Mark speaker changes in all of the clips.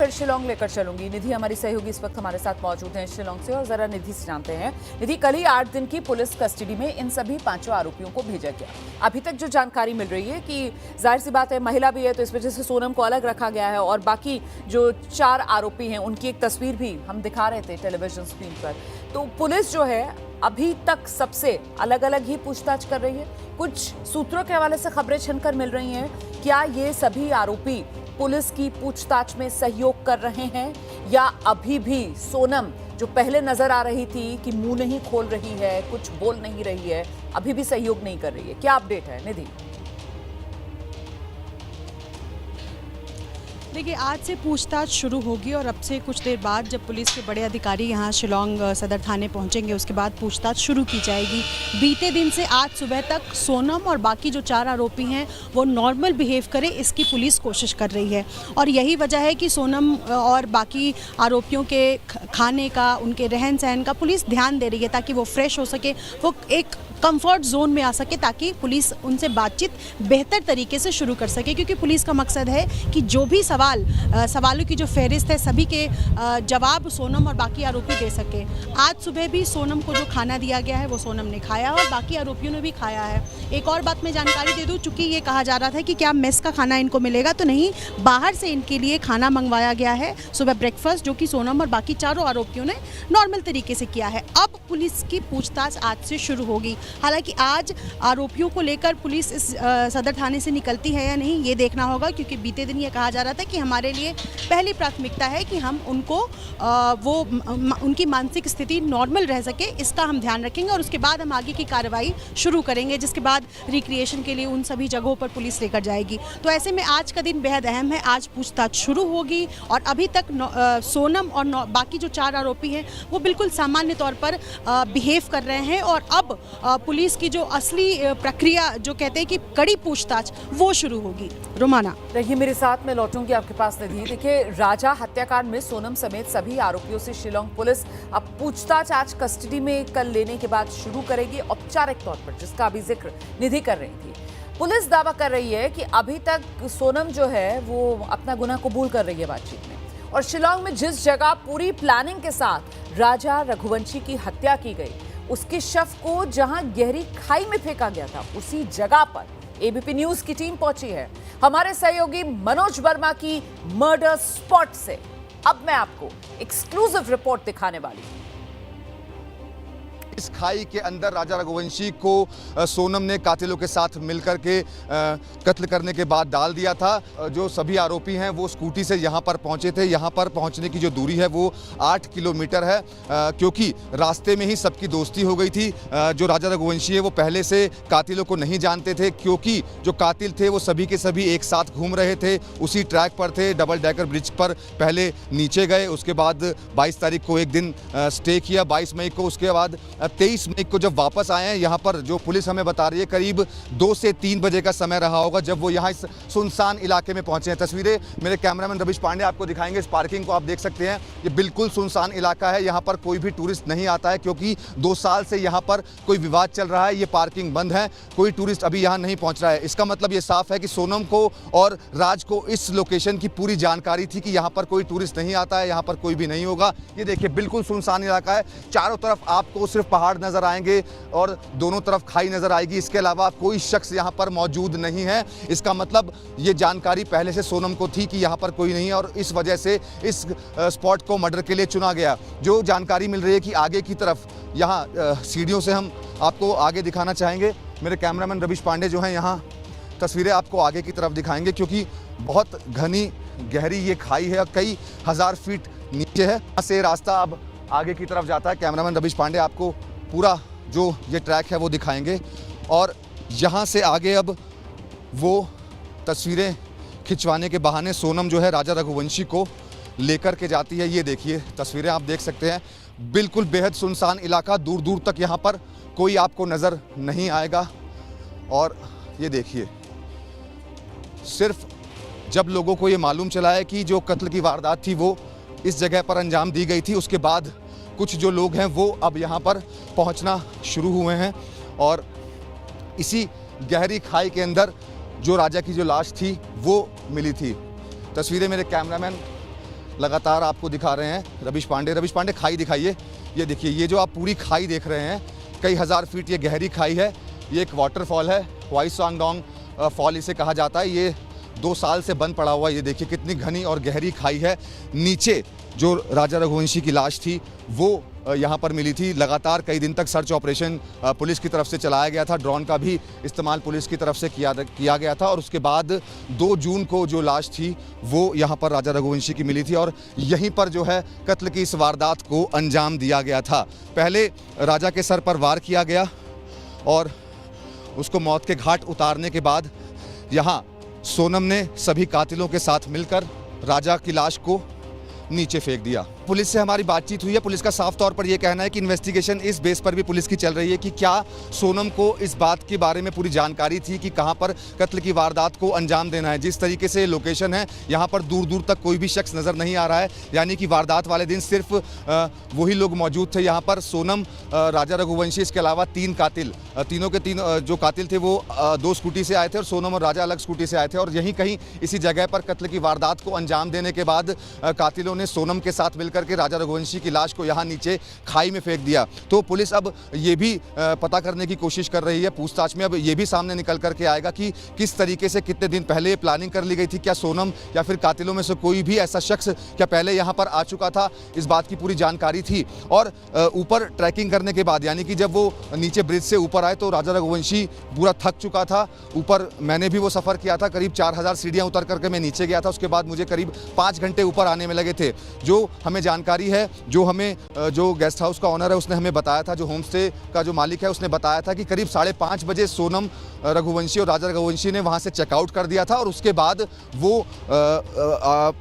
Speaker 1: फिर शिलोंग लेकर चलूंगी। निधि हमारी सहयोगी इस वक्त हमारे साथ मौजूद हैं शिलोंग से, और जरा निधि से जानते हैं। निधि, कल ही 8 दिन की पुलिस कस्टडी में इन सभी 5 आरोपियों को भेजा गया। अभी तक जो जानकारी मिल रही है कि जाहिर सी बात है महिला भी है तो इस वजह से सोनम को अलग रखा गया है, और बाकी जो 4 आरोपी हैं उनकी एक तस्वीर भी हम दिखा रहे थे टेलीविजन स्क्रीन पर। तो पुलिस जो है अभी तक सबसे अलग अलग ही पूछताछ कर रही है। कुछ सूत्रों के हवाले से खबरें छिनकर मिल रही हैं, क्या ये सभी आरोपी पुलिस की पूछताछ में सहयोग कर रहे हैं, या अभी भी सोनम जो पहले नजर आ रही थी कि मुंह नहीं खोल रही है, कुछ बोल नहीं रही है, अभी भी सहयोग नहीं कर रही है? क्या अपडेट है निधि?
Speaker 2: देखिए, आज से पूछताछ शुरू होगी और अब से कुछ देर बाद जब पुलिस के बड़े अधिकारी यहाँ शिलोंग सदर थाने पहुँचेंगे उसके बाद पूछताछ शुरू की जाएगी। बीते दिन से आज सुबह तक सोनम और बाकी जो 4 आरोपी हैं वो नॉर्मल बिहेव करें, इसकी पुलिस कोशिश कर रही है। और यही वजह है कि सोनम और बाकी आरोपियों के खाने का, उनके रहन सहन का पुलिस ध्यान दे रही है ताकि वो फ्रेश हो सके, वो एक कंफर्ट जोन में आ सके, ताकि पुलिस उनसे बातचीत बेहतर तरीके से शुरू कर सके। क्योंकि पुलिस का मकसद है कि जो भी सवालों की जो फहरिस्त है सभी के जवाब सोनम और बाकी आरोपी दे सके। आज सुबह भी सोनम को जो खाना दिया गया है वो सोनम ने खाया और बाकी आरोपियों ने भी खाया है। एक और बात मैं जानकारी दे दूं, चूंकि ये कहा जा रहा था कि क्या मेस का खाना इनको मिलेगा, तो नहीं, बाहर से इनके लिए खाना मंगवाया गया है सुबह ब्रेकफास्ट, जो कि सोनम और बाकी 4 आरोपियों ने नॉर्मल तरीके से किया है। अब पुलिस की पूछताछ आज से शुरू होगी। हालांकि आज आरोपियों को लेकर पुलिस इस सदर थाने से निकलती है या नहीं ये देखना होगा, क्योंकि बीते दिन ये कहा जा रहा था कि हमारे लिए पहली प्राथमिकता है कि हम उनको उनकी मानसिक स्थिति नॉर्मल रह सके, इसका हम ध्यान रखेंगे और उसके बाद हम आगे की कार्रवाई शुरू करेंगे, जिसके बाद रिक्रिएशन के लिए उन सभी जगहों पर पुलिस लेकर जाएगी। तो ऐसे में आज का दिन बेहद अहम है। आज पूछताछ शुरू होगी और अभी तक सोनम और बाकी जो 4 आरोपी हैं वो बिल्कुल सामान्य तौर पर बिहेव कर रहे हैं, और अब पुलिस की जो असली प्रक्रिया, जो कहते हैं कि कड़ी पूछताछ, वो शुरू होगी। रोमाना,
Speaker 1: देखिए मेरे साथ में लौटूंगी आपके पास निधि। देखिए, राजा हत्याकांड में सोनम समेत सभी आरोपियों से शिलोंग पुलिस अब पूछताछ आज कस्टडी में कल लेने के बाद शुरू करेगी औपचारिक तौर पर, जिसका अभी जिक्र निधि कर रही थी। पुलिस दावा कर रही है कि अभी तक सोनम जो है वो अपना गुनाह कबूल कर रही है बातचीत में, और शिलोंग में जिस जगह पूरी प्लानिंग के साथ राजा रघुवंशी की हत्या की गई, उसके शव को जहां गहरी खाई में फेंका गया था, उसी जगह पर एबीपी न्यूज की टीम पहुंची है हमारे सहयोगी मनोज वर्मा की मर्डर स्पॉट से। अब मैं आपको एक्सक्लूसिव रिपोर्ट दिखाने वाली हूं।
Speaker 3: इस खाई के अंदर राजा रघुवंशी को सोनम ने कातिलों के साथ मिलकर के कत्ल करने के बाद डाल दिया था। जो सभी आरोपी हैं वो स्कूटी से यहाँ पर पहुँचे थे। यहाँ पर पहुँचने की जो दूरी है वो 8 किलोमीटर है, क्योंकि रास्ते में ही सबकी दोस्ती हो गई थी। जो राजा रघुवंशी है वो पहले से कातिलों को नहीं जानते थे, क्योंकि जो कातिल थे वो सभी के सभी एक साथ घूम रहे थे, उसी ट्रैक पर थे। डबल डेकर ब्रिज पर पहले नीचे गए, उसके बाद 22 तारीख को एक दिन स्टे किया, 22 मई को। उसके बाद 23 मई को जब वापस आए हैं, यहाँ पर जो पुलिस हमें बता रही है करीब 2 से 3 बजे का समय रहा होगा जब वो यहाँ इस सुनसान इलाके में पहुंचे हैं। तस्वीरें मेरे कैमरामैन रविश पांडे आपको दिखाएंगे। इस पार्किंग को आप देख सकते हैं, ये बिल्कुल सुनसान इलाका है। यहाँ पर कोई भी टूरिस्ट नहीं आता है, क्योंकि 2 साल से यहाँ पर कोई विवाद चल रहा है। ये पार्किंग बंद है, कोई टूरिस्ट अभी यहाँ नहीं पहुँच रहा है। इसका मतलब ये साफ है कि सोनम को और राज को इस लोकेशन की पूरी जानकारी थी कि यहाँ पर कोई टूरिस्ट नहीं आता है, यहाँ पर कोई भी नहीं होगा। ये देखिए, बिल्कुल सुनसान इलाका है। चारों तरफ आपको सिर्फ पहाड़ नजर आएंगे और दोनों तरफ खाई नजर आएगी। इसके अलावा कोई शख्स यहाँ पर मौजूद नहीं है। इसका मतलब ये जानकारी पहले से सोनम को थी कि यहाँ पर कोई नहीं है, और इस वजह से इस स्पॉट को मर्डर के लिए चुना गया। जो जानकारी मिल रही है कि आगे की तरफ यहाँ सीढ़ियों से हम आपको आगे दिखाना चाहेंगे। मेरे कैमरामैन रविश पांडे जो हैं यहाँ तस्वीरें आपको आगे की तरफ दिखाएंगे, क्योंकि बहुत घनी गहरी ये खाई है, कई हजार फीट नीचे है। यहाँ से रास्ता अब आगे की तरफ जाता है। कैमरामैन रविश पांडे आपको पूरा जो ये ट्रैक है वो दिखाएंगे, और यहाँ से आगे अब वो तस्वीरें खिंचवाने के बहाने सोनम जो है राजा रघुवंशी को लेकर के जाती है। ये देखिए तस्वीरें आप देख सकते हैं, बिल्कुल बेहद सुनसान इलाका, दूर दूर तक यहाँ पर कोई आपको नज़र नहीं आएगा। और ये देखिए, सिर्फ जब लोगों को ये मालूम चला है कि जो कत्ल की वारदात थी वो इस जगह पर अंजाम दी गई थी, उसके बाद कुछ जो लोग हैं वो अब यहाँ पर पहुँचना शुरू हुए हैं, और इसी गहरी खाई के अंदर जो राजा की जो लाश थी वो मिली थी। तस्वीरें मेरे कैमरामैन लगातार आपको दिखा रहे हैं रवीश पांडे खाई दिखाइए। ये देखिए, ये जो आप पूरी खाई देख रहे हैं, कई हज़ार फीट ये गहरी खाई है। ये एक वाटरफॉल है, वाई सांगडोंग फॉल इसे कहा जाता है। ये 2 साल से बंद पड़ा हुआ। ये देखिए कितनी घनी और गहरी खाई है। नीचे जो राजा रघुवंशी की लाश थी वो यहाँ पर मिली थी। लगातार कई दिन तक सर्च ऑपरेशन पुलिस की तरफ से चलाया गया था। ड्रोन का भी इस्तेमाल पुलिस की तरफ से किया गया था और उसके बाद 2 जून को जो लाश थी वो यहाँ पर राजा रघुवंशी की मिली थी और यहीं पर जो है कत्ल की इस वारदात को अंजाम दिया गया था। पहले राजा के सर पर वार किया गया और उसको मौत के घाट उतारने के बाद यहाँ सोनम ने सभी कातिलों के साथ मिलकर राजा की लाश को नीचे फेंक दिया। पुलिस से हमारी बातचीत हुई है। पुलिस का साफ तौर पर यह कहना है कि इन्वेस्टिगेशन इस बेस पर भी पुलिस की चल रही है कि क्या सोनम को इस बात के बारे में पूरी जानकारी थी कि कहां पर कत्ल की वारदात को अंजाम देना है। जिस तरीके से लोकेशन है, यहां पर दूर दूर तक कोई भी शख्स नज़र नहीं आ रहा है, यानी कि वारदात वाले दिन सिर्फ वही लोग मौजूद थे यहाँ पर, सोनम, राजा रघुवंशी, इसके अलावा 3 कातिल। तीनों के 3 जो कातिल थे वो 2 स्कूटी से आए थे और सोनम और राजा अलग स्कूटी से आए थे और यहीं कहीं इसी जगह पर कत्ल की वारदात को अंजाम देने के बाद कातिलों ने सोनम के साथ मिलकर के राजा रघुवंशी की लाश को यहाँ नीचे खाई में फेंक दिया। तो पुलिस अब ये भी पता करने की कोशिश कर रही है। पूछताछ में अब ये भी सामने निकल करके आएगा कि किस तरीके से कितने दिन पहले प्लानिंग कर ली गई थी। क्या सोनम या फिर कातिलों में से कोई भी ऐसा शख्स क्या पहले यहाँ पर आ चुका था, इस बात की पूरी जानकारी थी। और ऊपर ट्रैकिंग करने के बाद, यानी कि जब वो नीचे ब्रिज से ऊपर आए तो राजा रघुवंशी पूरा थक चुका था। ऊपर मैंने भी वो सफ़र किया था, करीब 4000 सीढ़ियाँ उतर करके मैं नीचे गया था। उसके बाद मुझे करीब 5 घंटे ऊपर आने में लगे थे। जो हमें जानकारी है, जो गेस्ट हाउस का ऑनर है उसने हमें बताया था, जो होम स्टे का जो मालिक है उसने बताया था कि करीब 5:30 बजे सोनम रघुवंशी और राजा रघुवंशी ने वहाँ से चेकआउट कर दिया था और उसके बाद वो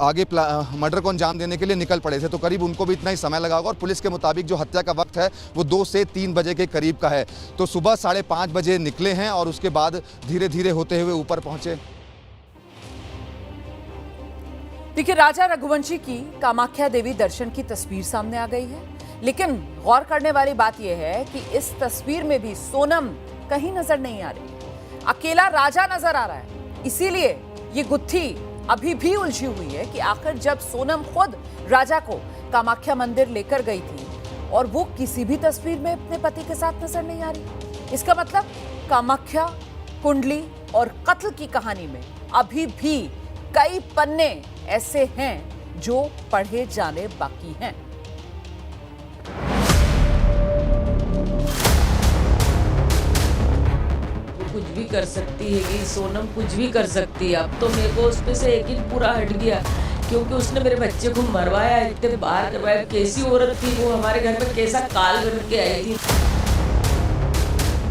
Speaker 3: आगे मर्डर को अंजाम देने के लिए निकल पड़े थे। तो करीब उनको भी इतना ही समय लगा होगा और पुलिस के मुताबिक जो हत्या का वक्त है वो 2 से 3 बजे के करीब का है। तो सुबह 5:30 बजे निकले हैं और उसके बाद धीरे धीरे होते हुए ऊपर पहुंचे।
Speaker 1: देखिए, राजा रघुवंशी की कामाख्या देवी दर्शन की तस्वीर सामने आ गई है, लेकिन गौर करने वाली बात यह है कि इस तस्वीर में भी सोनम कहीं नजर नहीं आ रही, अकेला राजा नजर आ रहा है। इसीलिए ये गुत्थी अभी भी उलझी हुई है कि आखिर जब सोनम खुद राजा को कामाख्या मंदिर लेकर गई थी और वो किसी भी तस्वीर में अपने पति के साथ नजर नहीं आ रही, इसका मतलब कामाख्या, कुंडली और कत्ल की कहानी में अभी भी कई पन्ने ऐसे हैं जो पढ़े जाने बाकी हैं।
Speaker 4: कुछ भी कर सकती है कि सोनम कुछ भी कर सकती है। अब तो मेरे को उसमें से यकीन पूरा हट गया, क्योंकि उसने मेरे बच्चे को मरवाया, इतने बार करवाया। कैसी औरत थी वो, हमारे घर में कैसा काल बन के आई थी।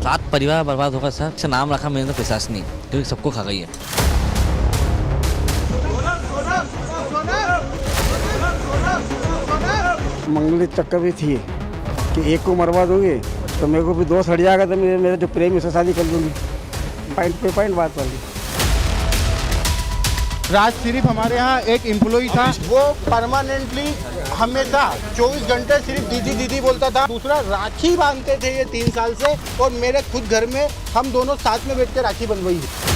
Speaker 5: 7 परिवार बर्बाद होगा सर। अच्छा नाम रखा मैंने तो पिशाचनी, क्योंकि सबको खा गई है।
Speaker 6: मंगली चक्कर भी थी कि एक को मरवा दूंगी तो मेरे को भी 2 सड़ जाएगा, तो मेरे जो प्रेमी से शादी कर दूंगी। पॉइंट पे पॉइंट बात वाली।
Speaker 7: राज सिर्फ हमारे यहाँ एक एम्प्लॉई था, वो परमानेंटली हमेशा 24 घंटे सिर्फ दीदी दीदी बोलता था। दूसरा, राखी बांधते थे ये 3 साल से और मेरे खुद घर में हम दोनों साथ में बैठ के राखी बंधवाई है।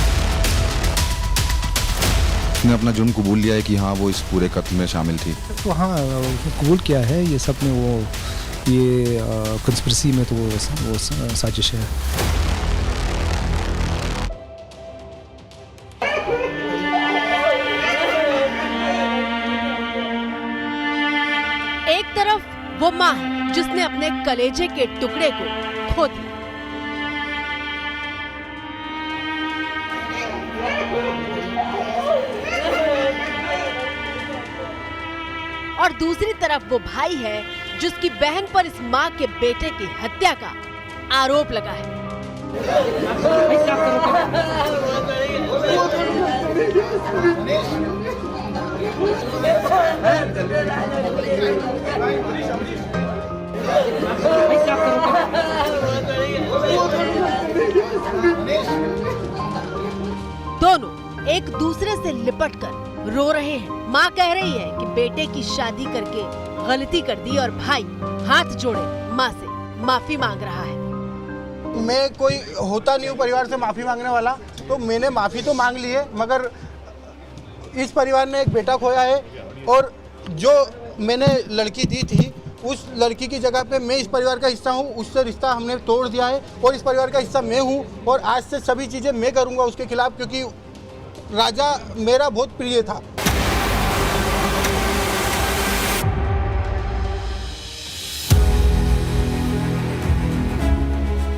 Speaker 3: उसने अपना जुर्म कबूल लिया है कि हाँ वो इस पूरे कत्ल में शामिल थी।
Speaker 8: तो हाँ, कबूल किया है ये सब में। वो ये कंस्पिरेसी में तो वो साजिश है।
Speaker 9: एक तरफ वो माँ है जिसने अपने कलेजे के टुकड़े को खो दिया, और दूसरी तरफ वो भाई है जिसकी बहन पर इस माँ के बेटे की हत्या का आरोप लगा है। दोनों एक दूसरे से लिपटकर रो रहे हैं। माँ कह रही है कि बेटे की शादी करके गलती कर दी और भाई हाथ जोड़े माँ से माफी मांग रहा है।
Speaker 7: मैं कोई होता नहीं हूँ परिवार से माफी मांगने वाला, तो मैंने माफी तो मांग ली है, मगर इस परिवार ने एक बेटा खोया है और जो मैंने लड़की दी थी उस लड़की की जगह पे मैं इस परिवार का हिस्सा हूँ, उससे रिश्ता हमने तोड़ दिया है और इस परिवार का हिस्सा मैं हूँ और आज से सभी चीज़ें मैं करूँगा उसके खिलाफ, क्योंकि राजा मेरा बहुत प्रिय था।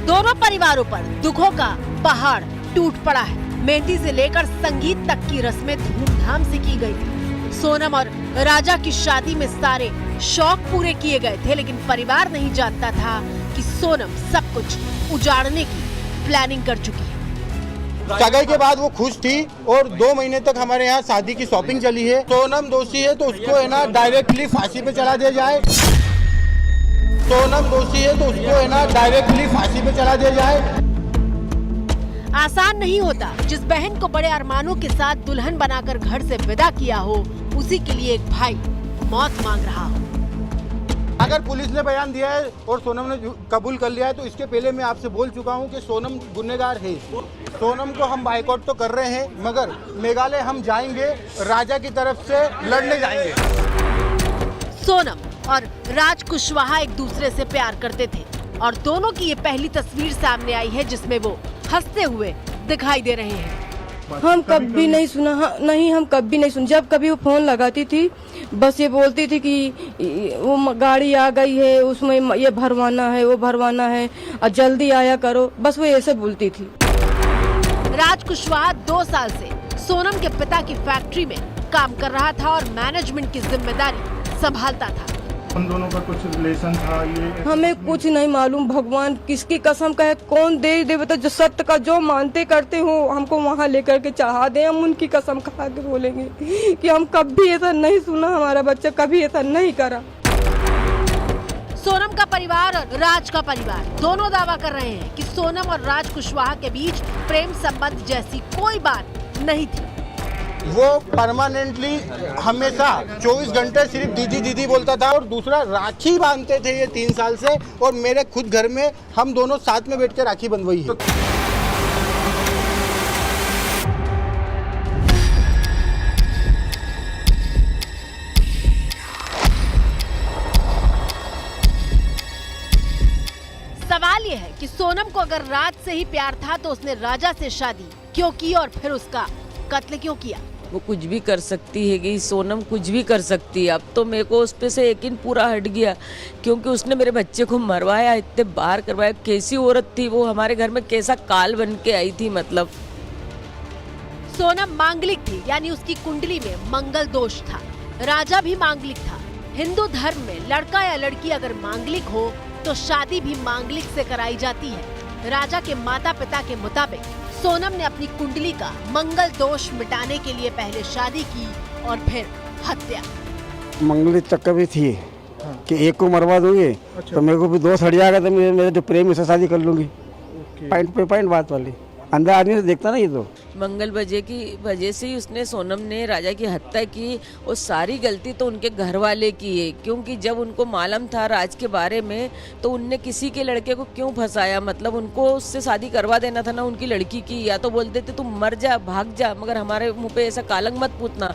Speaker 9: दोनों परिवारों पर दुखों का पहाड़ टूट पड़ा है। मेहंदी से लेकर संगीत तक की रस्में धूमधाम से की गई थी। सोनम और राजा की शादी में सारे शौक पूरे किए गए थे, लेकिन परिवार नहीं जानता था कि सोनम सब कुछ उजाड़ने की प्लानिंग कर चुकी है।
Speaker 7: सगाई के बाद वो खुश थी और 2 महीने तक हमारे यहाँ शादी की शॉपिंग चली है। सोनम दोषी है तो उसको है ना डायरेक्टली फांसी पे चला दिया जाए। सोनम दोषी है तो उसको है ना डायरेक्टली फांसी पे चला दिया जाए।
Speaker 9: आसान नहीं होता जिस बहन को बड़े अरमानों के साथ दुल्हन बनाकर घर से विदा किया हो, उसी के लिए एक भाई मौत मांग रहा हो।
Speaker 7: अगर पुलिस ने बयान दिया है और सोनम ने कबूल कर लिया है तो इसके पहले मैं आपसे बोल चुका हूं कि सोनम गुनहगार है। सोनम को हम बाइकआउट तो कर रहे हैं, मगर मेघालय हम जाएंगे, राजा की तरफ से लड़ने जाएंगे।
Speaker 9: सोनम और राज कुशवाहा एक दूसरे से प्यार करते थे और दोनों की ये पहली तस्वीर सामने आई है जिसमें वो हंसते हुए दिखाई दे रहे हैं।
Speaker 10: हम कभी नहीं सुना, नहीं हम कभी नहीं सुन। जब कभी वो फोन लगाती थी बस ये बोलती थी कि वो गाड़ी आ गई है, उसमें ये भरवाना है, वो भरवाना है और जल्दी आया करो, बस वो ऐसे बोलती थी।
Speaker 9: राज कुशवाहा 2 साल से सोनम के पिता की फैक्ट्री में काम कर रहा था और मैनेजमेंट की जिम्मेदारी संभालता था।
Speaker 11: उन दोनों का कुछ रिलेशन था ये?
Speaker 10: हमें कुछ नहीं मालूम, भगवान किसकी कसम का है, कौन दे दे बता। जो सत्य का जो मानते करते हो हमको वहाँ लेकर के चढ़ा दे, हम उनकी कसम खा के बोलेंगे कि हम कभी ऐसा नहीं सुना, हमारा बच्चा कभी ऐसा नहीं करा।
Speaker 9: सोनम का परिवार और राज का परिवार दोनों दावा कर रहे हैं कि सोनम और राज कुशवाहा के बीच प्रेम संबंध जैसी कोई बात नहीं थी।
Speaker 7: वो परमानेंटली हमेशा 24 घंटे सिर्फ दीदी दीदी बोलता था और दूसरा राखी बांधते थे ये 3 साल से, और मेरे खुद घर में हम दोनों साथ में बैठ के राखी बंधवाई है।
Speaker 9: सवाल ये है कि सोनम को अगर राज से ही प्यार था तो उसने राजा से शादी क्यों की और फिर उसका कत्ल क्यों किया?
Speaker 4: वो कुछ भी कर सकती है कि सोनम कुछ भी कर सकती है। अब तो मेरे को उस पे से यकीन पूरा हट गया, क्योंकि उसने मेरे बच्चे को मरवाया, इतने बार करवाया। कैसी औरत थी वो, हमारे घर में कैसा काल बन के आई थी। मतलब
Speaker 9: सोनम मांगलिक थी, यानी उसकी कुंडली में मंगल दोष था। राजा भी मांगलिक था। हिंदू धर्म में लड़का या लड़की अगर मांगलिक हो तो शादी भी मांगलिक से कराई जाती है। राजा के माता पिता के मुताबिक सोनम ने अपनी कुंडली का मंगल दोष मिटाने के लिए पहले शादी की और फिर हत्या।
Speaker 6: मंगल चक्कर भी थी कि एक को मरवा दूंगी तो मेरे को भी 2 हट जाएगा, तो मेरे जो प्रेमी से शादी कर लूंगी। पॉइंट पे पॉइंट बात वाली, अंदर आदमी से देखता ना ये तो।
Speaker 4: मंगल की वजह से ही उसने सोनम ने राजा की हत्या की, और सारी गलती तो उनके घर वाले की है, क्योंकि जब उनको मालूम था राज के बारे में तो उनने किसी के लड़के को क्यों फंसाया। मतलब उनको उससे शादी करवा देना था ना उनकी लड़की की, या तो बोलते थे तुम मर जा भाग जा, मगर हमारे मुंह पे ऐसा कालंग मत पूछना।